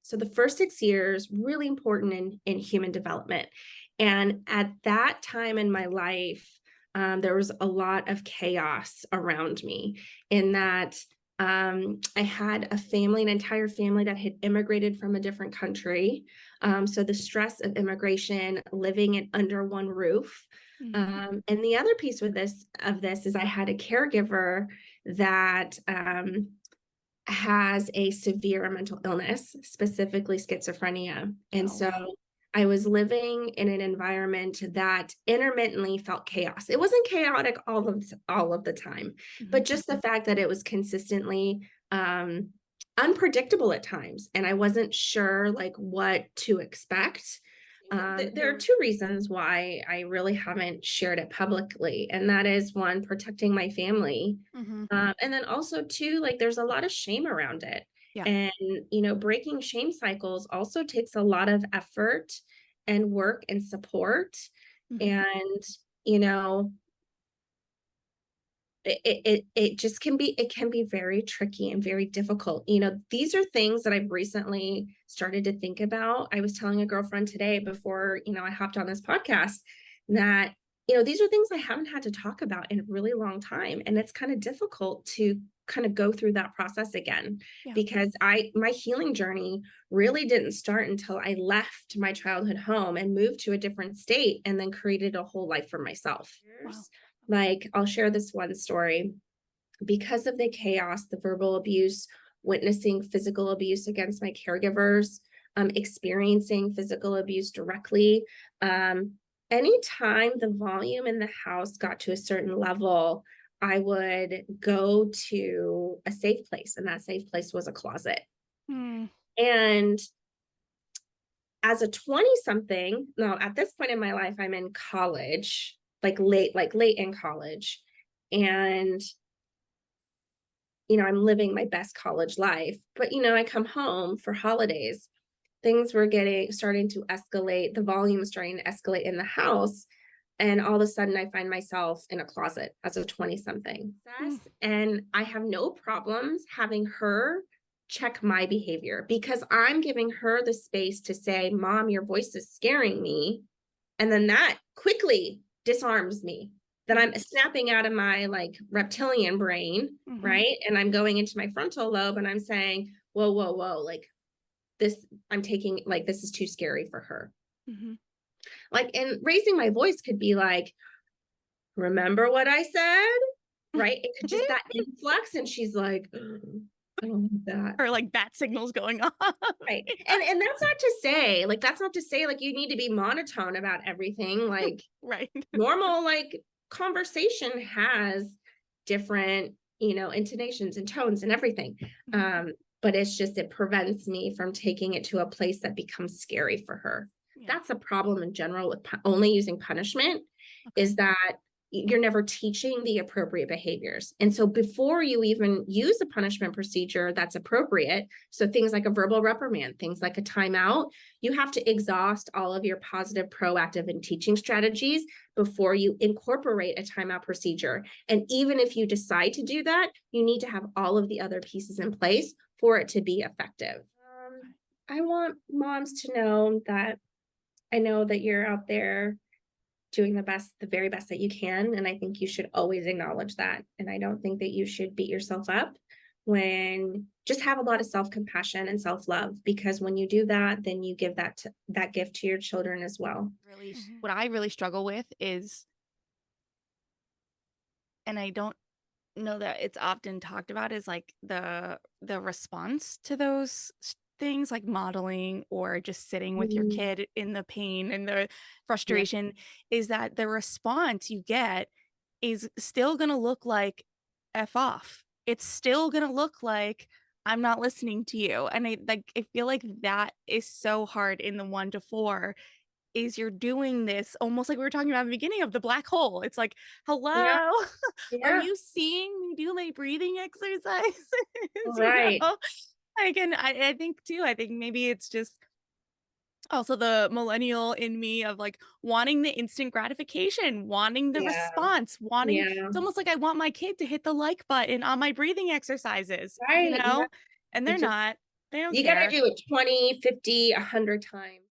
So the first 6 years, really important in human development. And at that time in my life, there was a lot of chaos around me in that I had a family, an entire family that had immigrated from a different country. So the stress of immigration, living in under one roof. Mhm. And the other piece with this is I had a caregiver that has a severe mental illness, specifically schizophrenia. And Oh, so wow. I was living in an environment that intermittently felt chaos. It wasn't chaotic all of the time, Mhm. but just the fact that it was consistently unpredictable at times, and I wasn't sure like what to expect. There are two reasons why I really haven't shared it publicly, and that is one, protecting my family, Mhm. and then also two, like there's a lot of shame around it. Yeah. And, breaking shame cycles also takes a lot of effort and work and support. Mhm. And, you know, it just can be very tricky and very difficult. These are things that I've recently started to think about. I was telling a girlfriend today before, I hopped on this podcast that, these are things I haven't had to talk about in a really long time. And it's kind of difficult to kind of go through that process again Yeah. because my healing journey really didn't start until I left my childhood home and moved to a different state and then created a whole life for myself. Wow. Like, I'll share this one story. Because of the chaos, the verbal abuse, witnessing physical abuse against my caregivers, experiencing physical abuse directly. Anytime the volume in the house got to a certain level, I would go to a safe place, and that safe place was a closet. Mm. And as a 20 something, no, at this point in my life, I'm in college, like late in college. And I'm living my best college life. But, I come home for holidays. Things were starting to escalate. The volume was starting to escalate in the house. And all of a sudden, I find myself in a closet as a 20 something. Mm. And I have no problems having her check my behavior because I'm giving her the space to say, Mom, your voice is scaring me. And then that quickly disarms me. Then I'm snapping out of my like reptilian brain, Mhm. right? And I'm going into my frontal lobe and I'm saying, whoa, whoa, whoa, like this, I'm taking, like, this is too scary for her. Mhm. Like, and raising my voice could be like, remember what I said? Right? It could just that influx. And she's like, I don't want that. Or like bat signals going on. Right. And that's not to say like you need to be monotone about everything. Like Right. normal like conversation has different intonations and tones and everything. Mhm. But it's just it prevents me from taking it to a place that becomes scary for her. Yeah. That's a problem in general with only using punishment, Okay. is that you're never teaching the appropriate behaviors. And so before you even use a punishment procedure that's appropriate, so things like a verbal reprimand, things like a timeout, you have to exhaust all of your positive, proactive, and teaching strategies before you incorporate a timeout procedure. And even if you decide to do that, you need to have all of the other pieces in place for it to be effective. I want moms to know that I know that you're out there doing the very best that you can. And I think you should always acknowledge that. And I don't think that you should beat yourself up when just have a lot of self-compassion and self-love, because when you do that, then you give that gift to your children as well. Really, what I really struggle with is, and I don't know that it's often talked about, is like the response to those things, like modeling or just sitting with your Mm, kid in the pain and the yeah. frustration, is that the response you get is still going to look like F off. It's still going to look like I'm not listening to you. And I feel like that is so hard in the 1 to 4, is you're doing this almost like we were talking about in the beginning of the black hole. It's like, Yeah. hello, are Yeah. you seeing me do my breathing exercises? Right. Like, and I think too, I think maybe it's just also the millennial in me of like wanting the instant gratification, wanting the Yeah. response, wanting, Yeah. it's almost like I want my kid to hit the like button on my breathing exercises, Right. Yeah. and It they're just not. They don't You gotta care. do it 20, 50, 100 times.